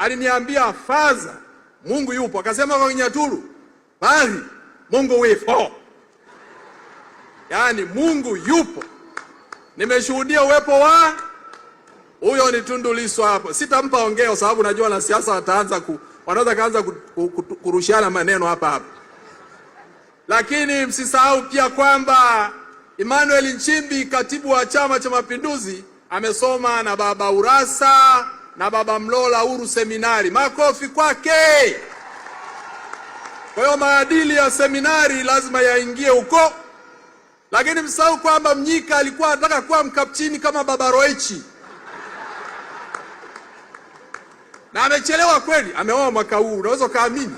aliniambia faza Mungu yupo. Akasema kwa Kinyaturu, bali Mungu wifo. Yaani Mungu yupo. Nimeshuhudia uwepo wa huyo ni Tundu Lissu hapo. Sitampa ongeo sababu najua na siasa wanaweza kaanza kurushiana maneno hapa. Lakini msisahau pia kwamba Emmanuel Nchimbi, katibu wa Chama cha Mapinduzi, amesoma na baba Urassa na baba Mlola Uru seminari. Makofi kwake. Kwa hiyo maadili ya seminari lazima yaingie huko. Lakini msahau kwamba Mnyika alikuwa anataka kuwa mkapchini kama baba Roichi. Na amechelewa kweli, ameoa mwaka huu, unaweza kaamini.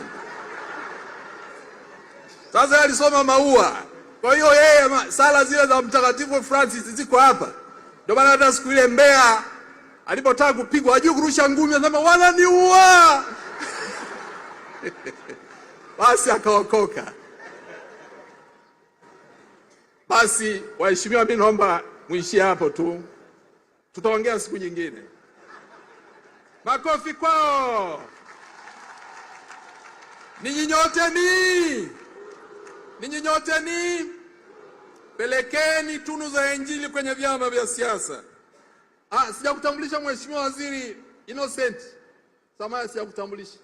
Sasa alisoma maua. Kwa hiyo yeye sala zile za Mtakatifu Francis ziko hapa. Ndio maana hata siku ile Mbeya alipotaka kupigwa hajui kurusha ngumi, anasema wananiua. Basi akaokoka. Basi waheshimiwa, mimi naomba muishie hapo tu. Tutaongea siku nyingine. Makofi kwao. Ninyi nyote ni pelekeni tunu za Injili kwenye vyama vya siasa. Sijakutambulisha Mheshimiwa Waziri Innocent. Samahani, sijakutambulisha.